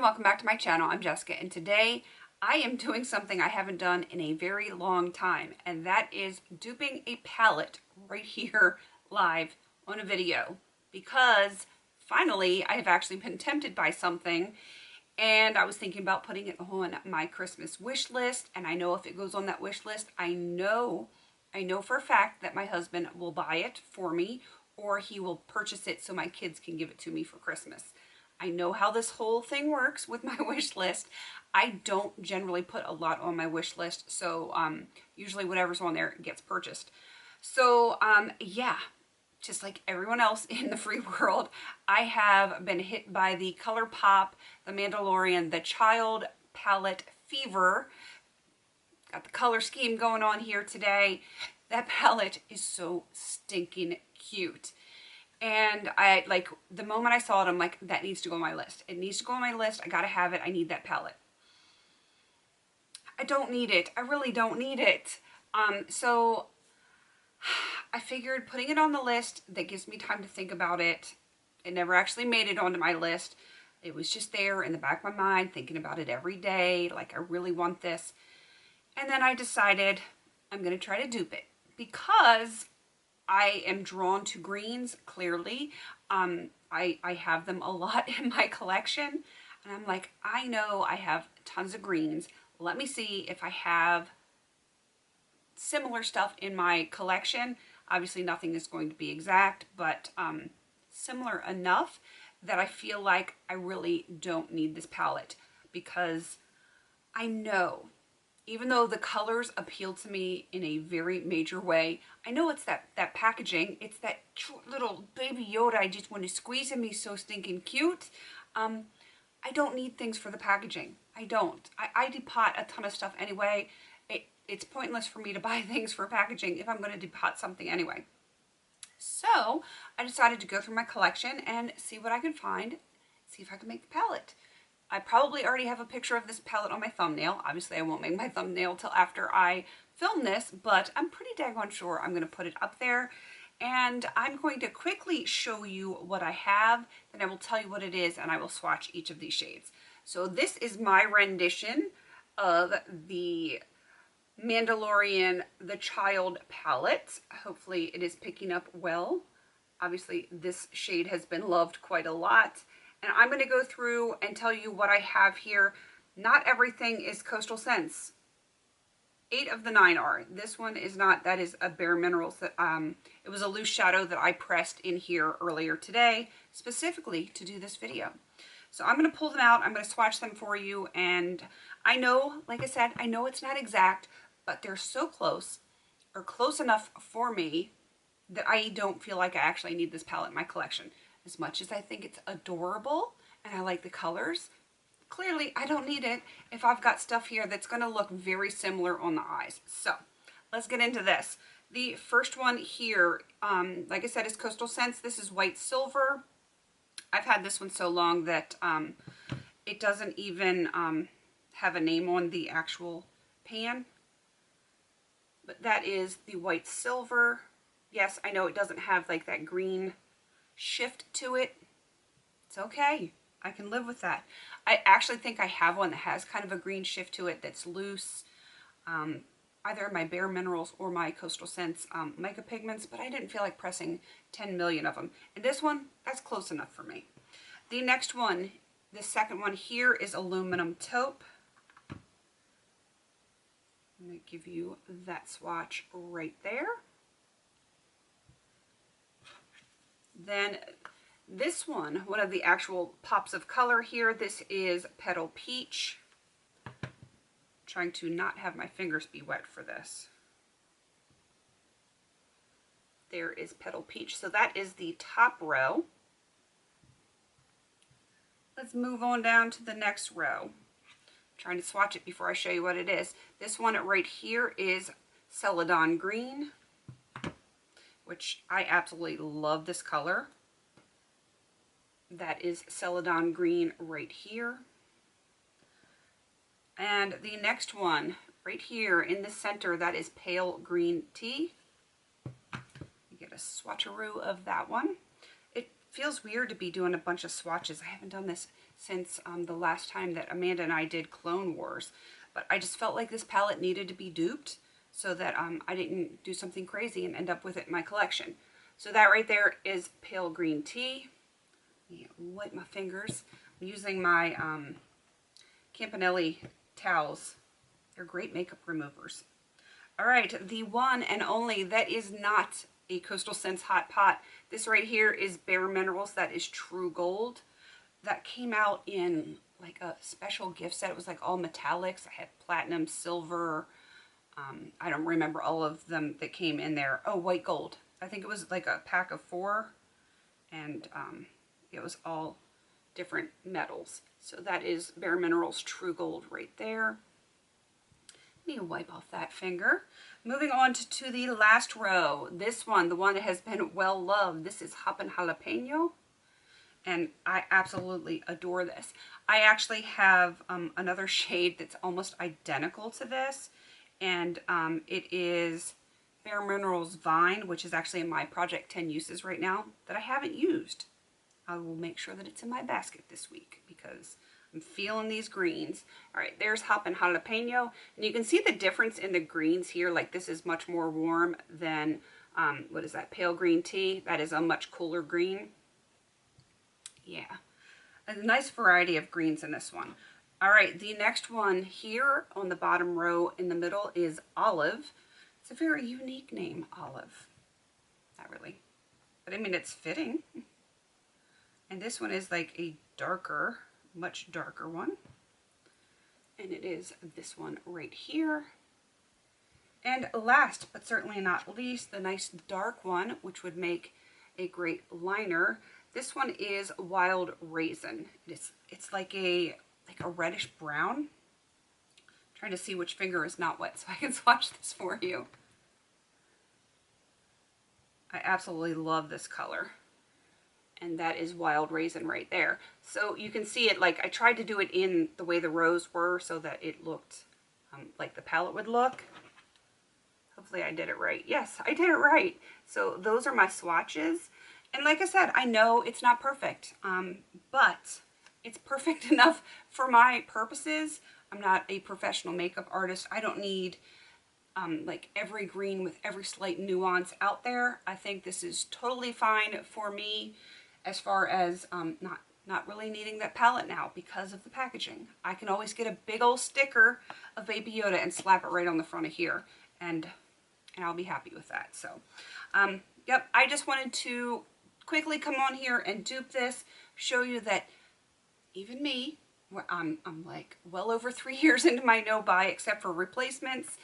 welcome back to my channel. I'm Jessica, and today I am doing something I haven't done in a very long time, and that is duping a palette right here live on a video, because finally I have actually been tempted by something, and I was thinking about putting it on my Christmas wish list. And I know if it goes on that wish list, I know for a fact that my husband will buy it for me, or he will purchase it so my kids can give it to me for Christmas. I know how this whole thing works with my wish list. I don't generally put a lot on my wish list, so usually whatever's on there gets purchased. So yeah, just like everyone else in the free world, I have been hit by the ColourPop, the Mandalorian, the Child Palette Fever. Got the color scheme going on here today. That palette is so stinking cute. And I, like, the moment I saw it, I'm like, that needs to go on my list. It needs to go on my list. I gotta have it. I need that palette. I don't need it. I really don't need it. So I figured putting it on the list, that gives me time to think about it. It never actually made it onto my list. It was just there in the back of my mind, thinking about it every day. Like, I really want this. And then I decided I'm going to try to dupe it, because I am drawn to greens, clearly. I have them a lot in my collection, and I'm like, I know I have tons of greens. Let me see if I have similar stuff in my collection. Obviously nothing is going to be exact, but similar enough that I feel like I really don't need this palette, because I know, even though the colors appeal to me in a very major way, I know it's that packaging. It's that cute little baby Yoda I just want to squeeze him. He's so stinking cute. I don't need things for the packaging. I don't. I depot a ton of stuff anyway. It's pointless for me to buy things for packaging if I'm going to depot something anyway. So I decided to go through my collection and see what I can find, see if I can make the palette. I probably already have a picture of this palette on my thumbnail. Obviously, I won't make my thumbnail till after I film this, but I'm pretty daggone sure I'm going to put it up there. And I'm going to quickly show you what I have, then I will tell you what it is, and I will swatch each of these shades. So this is my rendition of the Mandalorian The Child palette. Hopefully it is picking up well. Obviously, this shade has been loved quite a lot. And I'm going to go through and tell you what I have here. Not everything is Coastal Scents. 8 of the 9 are. This one is not. That is a Bare Minerals. That it was a loose shadow that I pressed in here earlier today, specifically to do this video. So I'm going to pull them out. I'm going to swatch them for you. And I know, like I said, I know it's not exact, but they're so close, or close enough for me, that I don't feel like I actually need this palette in my collection. As much as I think it's adorable and I like the colors, clearly I don't need it if I've got stuff here that's going to look very similar on the eyes. So let's get into this. The first one here, like I said, is Coastal Scents. This is White Silver. I've had this one so long that it doesn't even have a name on the actual pan. But that is the White Silver. Yes, I know it doesn't have like that green shift to it. It's okay. I can live with that. I actually think I have one that has kind of a green shift to it that's loose, either in my Bare Minerals or my Coastal Scents Mega Pigments, but I didn't feel like pressing 10 million of them. And this one, that's close enough for me. The next one, the second one here, is Aluminum Taupe. I'm going to give you that swatch right there. Then this one of the actual pops of color here, this is Petal Peach. I'm trying to not have my fingers be wet for this. There is Petal Peach. So that is the top row. Let's move on down to the next row. I'm trying to swatch it before I show you what it is. This one right here is Celadon Green, which I absolutely love this color. That is Celadon Green right here. And the next one right here in the center, that is Pale Green Tea. You get a swatcheroo of that one. It feels weird to be doing a bunch of swatches. I haven't done this since the last time that Amanda and I did Clone Wars. But I just felt like this palette needed to be duped so that I didn't do something crazy and end up with it in my collection. So that right there is pale green tea. Wipe my fingers. I'm using my Campanelli towels. They're great makeup removers. All right, the one and only that is not a Coastal Scents Hot Pot. This right here is Bare Minerals. That is True Gold. That came out in like a special gift set. It was like all metallics. I had platinum, silver. I don't remember all of them that came in there. Oh, white gold. I think it was like a pack of 4. And it was all different metals. So that is Bare Minerals True Gold right there. Let me wipe off that finger. Moving on to the last row. This one, the one that has been well loved. This is Hoppin' Jalapeno. And I absolutely adore this. I actually have another shade that's almost identical to this. And it is Bare Minerals Vine, which is actually in my Project 10 uses right now that I haven't used. I will make sure that it's in my basket this week because I'm feeling these greens. All right, there's Hoppin' Jalapeno. And you can see the difference in the greens here. Like this is much more warm than, what is that, pale green tea. That is a much cooler green. Yeah, a nice variety of greens in this one. All right, the next one here on the bottom row in the middle is Olive. It's a very unique name, Olive. Not really, but I mean, it's fitting. And this one is like a darker, much darker one. And it is this one right here. And last, but certainly not least, the nice dark one, which would make a great liner. This one is Wild Raisin. It's like a reddish brown. I'm trying to see which finger is not wet so I can swatch this for you. I absolutely love this color. And that is Wild Raisin right there. So you can see it, like I tried to do it in the way the rows were so that it looked like the palette would look. Hopefully I did it right. Yes, I did it right. So those are my swatches. And like I said, I know it's not perfect, but it's perfect enough for my purposes. I'm not a professional makeup artist. I don't need like every green with every slight nuance out there. I think this is totally fine for me as far as not really needing that palette now because of the packaging. I can always get a big old sticker of Baby Yoda and slap it right on the front of here, and I'll be happy with that. So, yep, I just wanted to quickly come on here and dupe this, show you that even me, I'm like well over 3 years into my no buy except for replacements,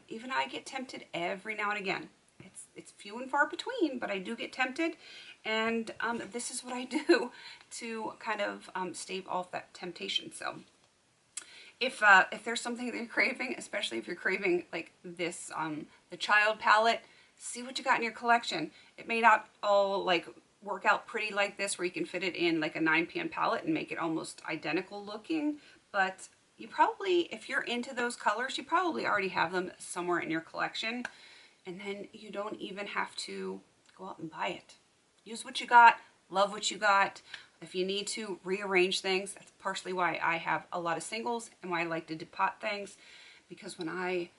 even I get tempted every now and again. It's few and far between, but I do get tempted, and this is what I do to kind of stave off that temptation. So if there's something that you're craving, especially if you're craving like this, the child palette, see what you got in your collection. It may not all like work out pretty like this where you can fit it in like a 9pan palette and make it almost identical looking, but you probably, if you're into those colors, you probably already have them somewhere in your collection, and then you don't even have to go out and buy it. Use what you got, love what you got. If you need to rearrange things, that's partially why I have a lot of singles and why I like to depot things, because when I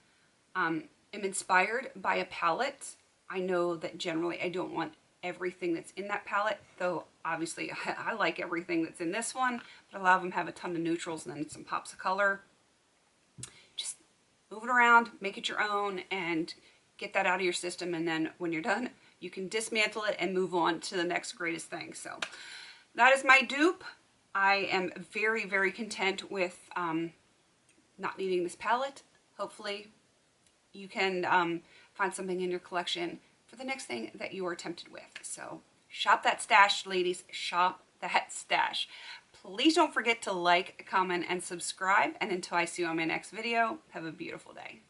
am inspired by a palette, I know that generally I don't want everything that's in that palette, though obviously I like everything that's in this one, but a lot of them have a ton of neutrals and then some pops of color. Just move it around, make it your own, and get that out of your system, and then when you're done, you can dismantle it and move on to the next greatest thing. So that is my dupe. I am very, very content with not needing this palette. Hopefully you can find something in your collection for the next thing that you are tempted with. So shop that stash, ladies. Shop that stash. Please don't forget to like, comment, and subscribe. And until I see you on my next video, have a beautiful day.